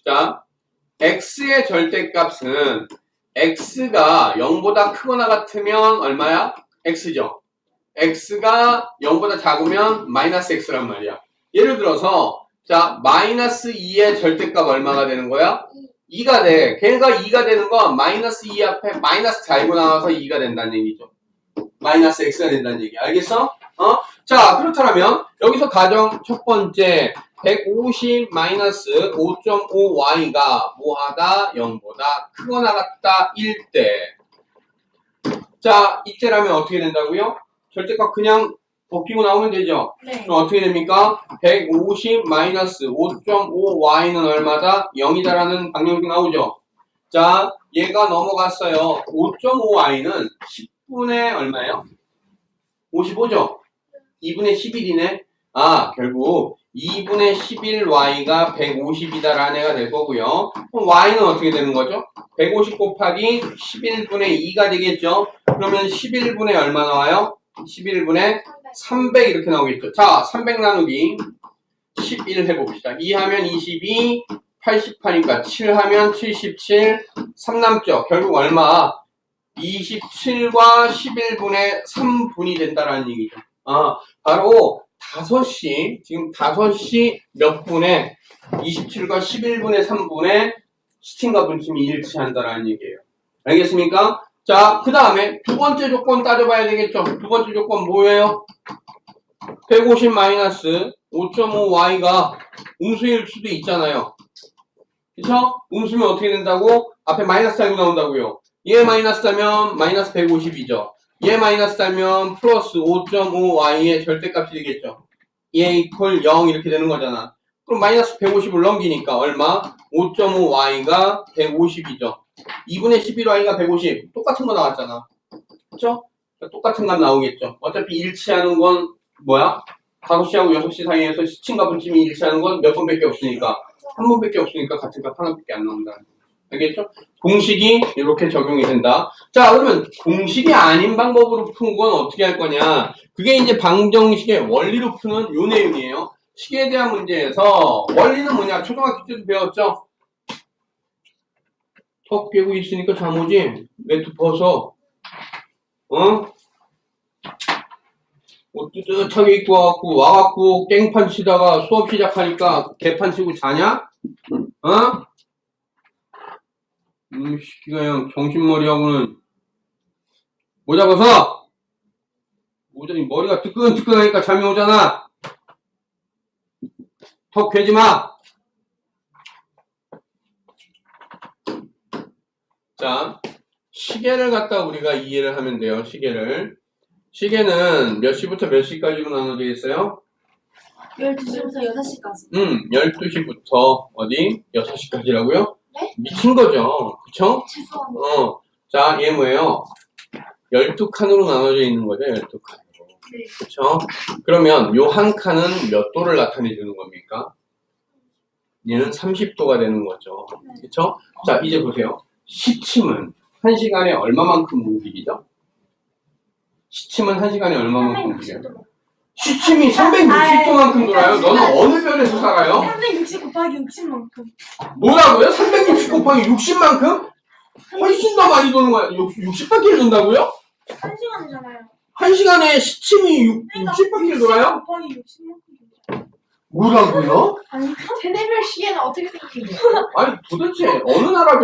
자, x의 절대값은 x가 0보다 크거나 같으면 얼마야? x죠. x가 0보다 작으면 마이너스 x란 말이야. 예를 들어서 자, 마이너스 2의 절대값 얼마가 되는 거야? 2가 돼. 걔가 2가 되는 건 마이너스 2 앞에 마이너스 달고 나와서 2가 된다는 얘기죠. 마이너스 x가 된다는 얘기. 알겠어? 자, 그렇다면 여기서 가정 첫 번째 150 마이너스 5.5y가 뭐하다? 0보다 크거나 같다 1대. 자, 이때라면 어떻게 된다고요? 절대값 그냥 벗기고 나오면 되죠. 네. 그럼 어떻게 됩니까? 150 마이너스 5.5y는 얼마다? 0이다라는 방정식 나오죠. 자, 얘가 넘어갔어요. 5.5y는 10분의 얼마예요? 55죠? 2분의 11이네. 아, 결국 2분의 11y가 150이다라는 애가 될 거고요. 그럼 y는 어떻게 되는 거죠? 150 곱하기 11분의 2가 되겠죠? 그러면 11분의 얼마 나와요? 11분의 300 이렇게 나오겠죠. 자, 300 나누기 11 해봅시다. 2 하면 22, 88이니까 7 하면 77, 3 남죠. 결국 얼마? 27과 11분의 3분이 된다라는 얘기죠. 바로 5시, 지금 5시 몇 분에 27과 11분의 3분의 시침과 분침이 일치한다라는 얘기예요. 알겠습니까? 자, 그 다음에 두 번째 조건 따져봐야 되겠죠. 두 번째 조건 뭐예요? 150 마이너스 5.5y가 음수일 수도 있잖아요. 그쵸? 음수면 어떻게 된다고? 앞에 마이너스 달고 나온다고요. 얘 마이너스 달면 마이너스 150이죠. 얘 마이너스 달면 플러스 5.5y의 절대값이 되겠죠. 얘 이퀄 0 이렇게 되는 거잖아. 그럼 마이너스 150을 넘기니까 얼마? 5.5y가 150이죠. 2분의 11y가 150. 똑같은 거 나왔잖아. 그쵸? 똑같은 값 나오겠죠. 어차피 일치하는 건 뭐야? 5시하고 6시 사이에서 시침과 분침이 일치하는 건 몇 번밖에 없으니까. 한 번밖에 없으니까 같은 값 하나밖에 안 나온다. 알겠죠? 공식이 이렇게 적용이 된다. 자, 그러면 공식이 아닌 방법으로 푼 건 어떻게 할 거냐? 그게 이제 방정식의 원리로 푸는 요 내용이에요. 식에 대한 문제에서 원리는 뭐냐? 초등학교 때도 배웠죠? 턱 깨고 있으니까 잠 오지? 매트 벗어. 옷 뜨뜻하게 입고 와갖고 깽판 치다가 수업 시작하니까 개판 치고 자냐? 시키가 형 정신머리하고는 모자 벗어! 모자니 머리가 뜨끈뜨끈하니까 잠이 오잖아. 턱 괴지 마. 자, 시계를 갖다 우리가 이해를 하면 돼요. 시계는 몇 시부터 몇 시까지로 나눠져 있어요? 12시부터 6시까지. 12시부터 어디? 6시까지라고요? 네? 미친 거죠. 그쵸? 죄송합니다. 자, 얘 뭐예요? 12칸으로 나눠져 있는 거죠, 12칸으로. 네. 그쵸? 그러면 요 한 칸은 몇 도를 나타내 주는 겁니까? 얘는 30도가 되는 거죠. 그쵸? 자, 이제 보세요. 시침은 1시간에 얼마만큼 움직이죠? 시침은 1시간에 얼마만큼 움직여요? 시침이 360도만큼 돌아요? 너는 어느 별에서 살아요? 360 곱하기 60만큼. 뭐라고요? 360 곱하기 60만큼? 훨씬 더 많이 도는 거야. 60바퀴를 돈다고요? 1시간이잖아요. 1시간에 시침이 60바퀴를 돌아요? 곱하기 60만큼. 뭐라고요? 아니, 세대별 시계는 어떻게 생각해요? 아니 도대체 어느 나라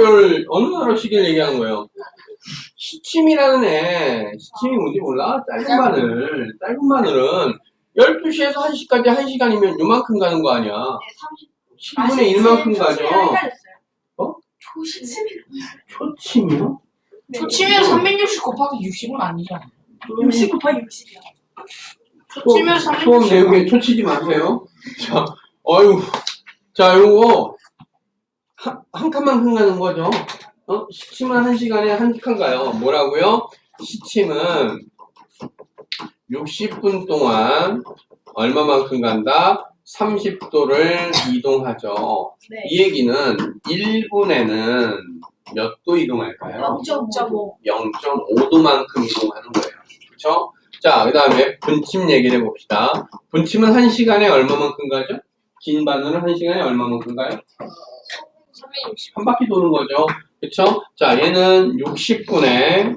시계를 얘기하는 거예요? 시침이 뭔지 몰라? 짧은 마늘은 12시에서 1시까지 1시간이면 요만큼 가는 거 아니야? 네, 10분의 1만큼 가죠. 초침이요? 초치면 360 곱하기 60은 아니잖아. 60 곱하기 60이요. 초치면 수업 360. 내용에 초치지 마세요. 자, 요거 한 칸만큼 가는 거죠. 시침은 1시간에 한 칸 가요. 뭐라고요? 시침은 60분 동안 얼마만큼 간다? 30도를 이동하죠. 네. 이 얘기는 1분에는 몇 도 이동할까요? 0.5도. 0.5도만큼 이동하는 거예요. 그렇죠? 자, 그 다음에 분침 얘기를 해봅시다. 분침은 1시간에 얼마만큼 가죠? 긴 바늘은 1시간에 얼마만큼 가요? 360. 한 바퀴 도는 거죠. 그쵸? 자, 얘는 60분에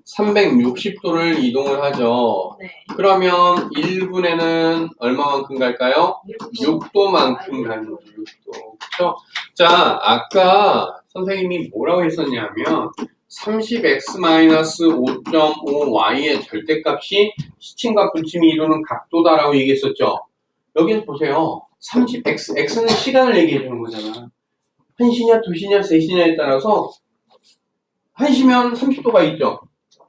360도를 이동을 하죠. 네. 그러면 1분에는 얼마만큼 갈까요? 6도만큼 가는 거죠. 6도. 그렇죠? 자, 아까 선생님이 뭐라고 했었냐면 30x-5.5y의 절대값이 시침과 분침이 이루는 각도다라고 얘기했었죠. 여기서 보세요. 30x, x는 시간을 얘기해 주는 거잖아. 1시냐, 2시냐, 3시냐에 따라서 1시면 30도가 있죠.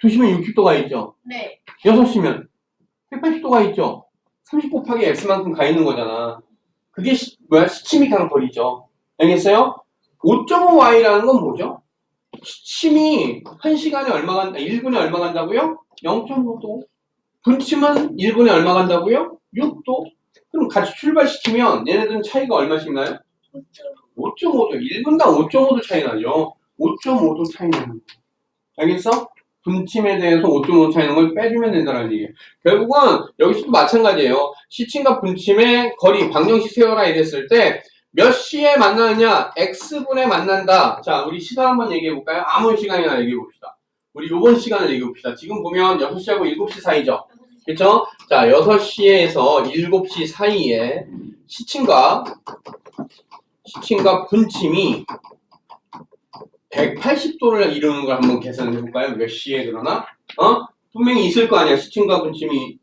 2시면 60도가 있죠. 네. 6시면 180도가 있죠. 30 곱하기 x만큼 가 있는 거잖아. 그게 시침이 간 거리죠. 알겠어요? 5.5y라는 건 뭐죠? 시침이 1시간에 얼마 간다? 1분에 얼마 간다고요? 0.5도. 분침은 1분에 얼마 간다고요? 6도. 그럼 같이 출발시키면 얘네들은 차이가 얼마씩 나요? 5.5도. 1분당 5.5도 차이 나죠. 5.5도 차이 나는 거. 알겠어? 분침에 대해서 5.5 차이 나는 걸 빼주면 된다는 얘기예요. 결국은 여기서도 마찬가지예요. 시침과 분침의 거리, 방정식 세워라 이랬을 때 몇 시에 만나느냐? x분에 만난다. 자, 우리 시간 한번 얘기해 볼까요? 아무 시간이나 얘기해 봅시다. 우리 요번 시간을 얘기해 봅시다. 지금 보면 6시하고 7시 사이죠? 그쵸? 자, 6시에서 7시 사이에 시침과 분침이 180도를 이루는 걸 한번 계산해 볼까요? 몇 시에 그러나? 분명히 있을 거 아니야. 시침과 분침이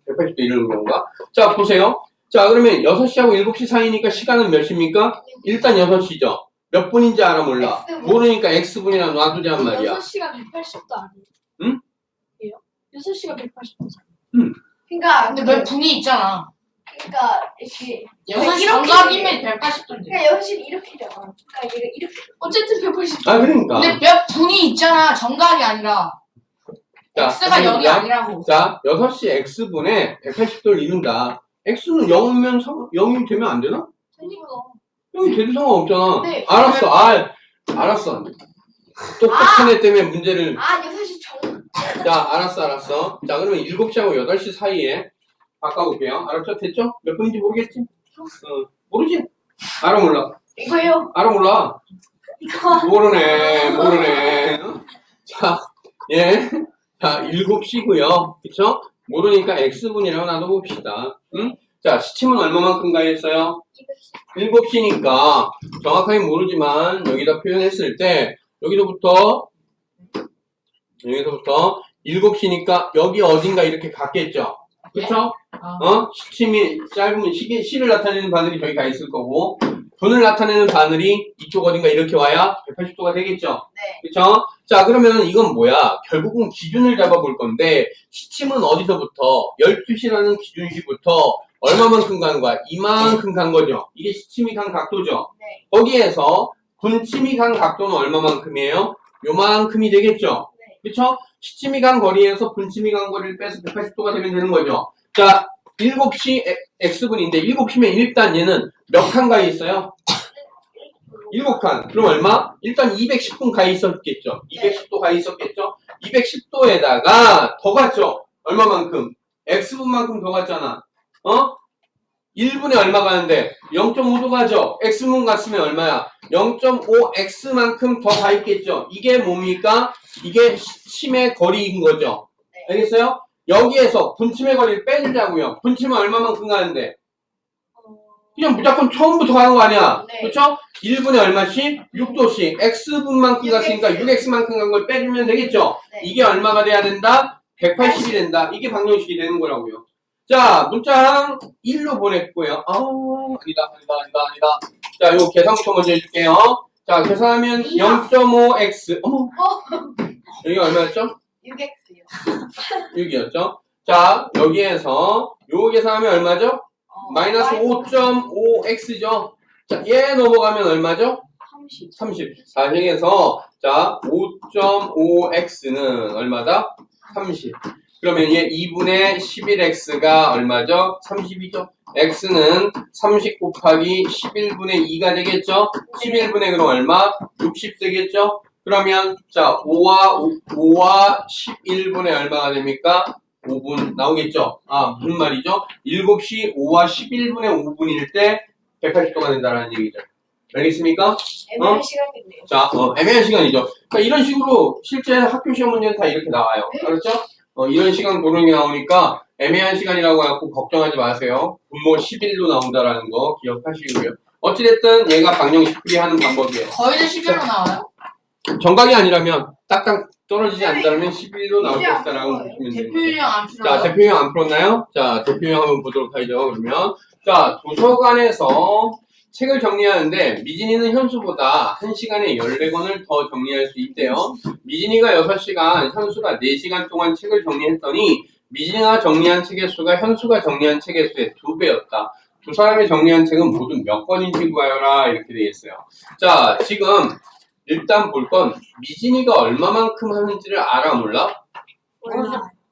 180도 이루는 경우가. 자, 보세요. 자, 그러면 6시하고 7시 사이니까 시간은 몇 시입니까? 일단 6시죠. 몇 분인지 알아 몰라? X분. 모르니까 X분이나 놔두자 말이야. 6시가 180도 아니에요? 응? 6시가 180도. 응. 그러니까 근데 몇 분이 있잖아. 그러니까 이렇게 6시 이렇게 정각이면 180도인데. 그러니까 6시는 이렇게잖아. 그러니까 얘가 이렇게 어쨌든 180도. 아, 그러니까. 근데 몇 분이 있잖아. 정각이 아니라. 자, x가 0이 아니라고. 자, 6시 X분에 180도를 이룬다. X는 0이 되면 안 되나? 생기보다. 0이 돼도 상관없잖아. 네. 알았어. 알았어. 똑똑한 애 때문에 문제를. 6시 정. 자, 알았어. 자, 그러면 7시하고 8시 사이에 바꿔볼게요. 알았죠? 됐죠? 몇 분인지 모르겠지? 모르지? 알아 몰라? 이거요. 알아 몰라? 이거. 모르네. 자, 예. 자, 7시고요. 그쵸? 모르니까 X분이라고 놔둬봅시다. 응? 자, 시침은 얼마만큼 가했어요? 7시니까 정확하게 모르지만 여기다 표현했을 때 여기서부터 7시니까 여기 어딘가 이렇게 갔겠죠? 그쵸? 시침이 짧으면 시를 나타내는 바늘이 저기 가 있을 거고 분을 나타내는 바늘이 이쪽 어딘가 이렇게 와야 180도가 되겠죠? 네. 그쵸? 자, 그러면 이건 뭐야? 결국은 기준을 잡아볼 건데 시침은 어디서부터? 12시라는 기준시부터 얼마만큼 간 거야? 이만큼 간 거죠? 이게 시침이 간 각도죠? 네. 거기에서 분침이 간 각도는 얼마만큼이에요? 요만큼이 되겠죠? 네. 그쵸? 시침이 간 거리에서 분침이 간 거리를 빼서 180도가 되면 되는 거죠? 자, 7시 X분인데 7시면 일단 얘는 몇 칸 가 있어요? 7칸. 그럼 얼마? 일단 210분 가 있었겠죠? 210도 가 있었겠죠? 210도에다가 더 갔죠? 얼마만큼? X분만큼 더 갔잖아. 1분에 얼마 가는데? 0.5도 가죠? X분 갔으면 얼마야? 0.5X만큼 더 가 있겠죠? 이게 뭡니까? 이게 시침의 거리인 거죠? 알겠어요? 여기에서 분침의 거리를 빼주자고요. 분침은 얼마만큼 가는데? 그냥 무조건 처음부터 가는 거 아니야? 네. 그렇죠? 1분에 얼마씩? 6도씩. X분만큼 갔으니까 6X만큼 간 걸 빼주면 되겠죠? 네. 이게 얼마가 돼야 된다? 180이 된다. 이게 방정식이 되는 거라고요. 자, 문장 1로 보냈고요. 아니다. 자, 요 계산부터 먼저 해줄게요. 자, 계산하면 0.5x. 여기가 얼마였죠? 6X요. 6이었죠? 자, 여기에서 요 계산하면 얼마죠? 마이너스 5.5x죠? 자, 얘 넘어가면 얼마죠? 30. 4행에서 자, 5.5x는 얼마다? 30. 그러면 얘 2분의 11x가 얼마죠? 30이죠? x는 30 곱하기 11분의 2가 되겠죠? 11분의 그럼 얼마? 60 되겠죠? 그러면 자 5와 11분의 얼마가 됩니까? 5분 나오겠죠? 무슨 말이죠? 7시 5와 11분의 5분일 때 180도가 된다는 얘기죠. 알겠습니까? 애매한 시간이네요. 자, 애매한 시간이죠. 그러니까 이런 식으로 실제 학교 시험 문제는 다 이렇게 나와요. 알았죠? 이런 시간 고르게 나오니까 애매한 시간이라고 해갖고 걱정하지 마세요. 분모 11로 나온다라는 거 기억하시고요. 어찌됐든 얘가 방정식 풀이하는 방법이에요. 거의도 11로 나와요? 정각이 아니라면 딱딱 떨어지지 않다면 11로 나올 것이다라고 보시면 대표 됩니다. 유형 안 자, 풀어요? 대표 유형 안 풀었나요? 자, 대표 유형 한번 보도록 하죠. 그러면 자, 도서관에서 책을 정리하는데 미진이는 현수보다 1시간에 14권을 더 정리할 수 있대요. 미진이가 6시간, 현수가 4시간 동안 책을 정리했더니 미진이가 정리한 책의 수가 현수가 정리한 책의 수의 2배였다. 두 사람이 정리한 책은 모두 몇 권인지 구하여라 이렇게 되어 있어요. 자, 지금 일단 볼 건 미진이가 얼마만큼 하는지를 알아 몰라?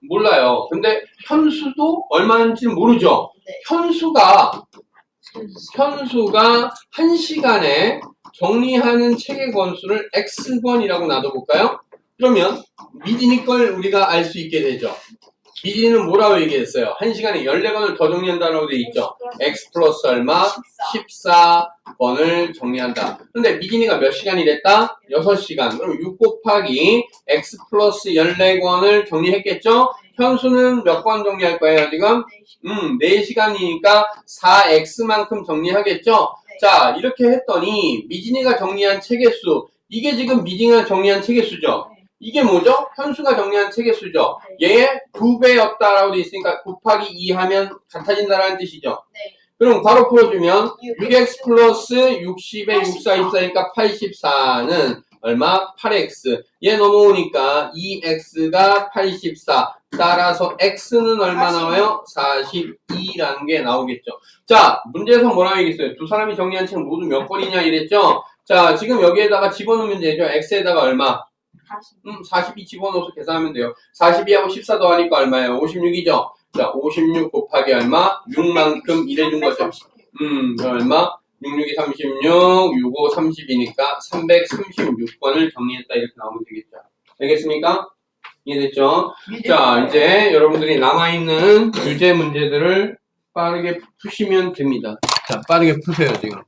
몰라요. 근데 현수도 얼마 하는지는 모르죠. 네. 현수가 1시간에 정리하는 책의 권수를 X권이라고 놔둬볼까요? 그러면 미진이 걸 우리가 알 수 있게 되죠. 미진이는 뭐라고 얘기했어요? 1시간에 14권을 더 정리한다고 되어 있죠. X 플러스 얼마? 14권을 정리한다. 근데 미진이가 몇 시간이랬다? 6시간. 그럼 6 곱하기 X 플러스 14권을 정리했겠죠? 현수는 몇 권 정리할 거예요, 지금? 4시간이니까 4X만큼 정리하겠죠? 자, 이렇게 했더니 미진이가 정리한 책의 수. 이게 지금 미진이가 정리한 책의 수죠? 이게 뭐죠? 현수가 정리한 책의 수죠? 얘의 2배였다라고 돼 있으니까 곱하기 2 하면 같아진다라는 뜻이죠? 네. 그럼 괄호 풀어주면 6x 플러스 60에 6, 4, 24니까 84는 얼마? 8x. 얘 넘어오니까 2x가 84. 따라서 x는 얼마 나와요? 42라는 게 나오겠죠. 자, 문제에서 뭐라고 얘기했어요? 두 사람이 정리한 책은 모두 몇 권이냐 이랬죠? 자, 지금 여기에다가 집어넣으면 되죠. x에다가 얼마? 42 집어넣어서 계산하면 돼요. 42하고 14 더하니까 얼마예요? 56이죠? 자, 56 곱하기 얼마? 6만큼 일해준 거죠. 얼마? 6, 6이 36, 6, 5, 30이니까 336권을 정리했다 이렇게 나오면 되겠죠. 알겠습니까? 이해됐죠? 자, 이제 여러분들이 남아있는 유제 문제들을 빠르게 푸시면 됩니다. 자, 빠르게 푸세요, 지금.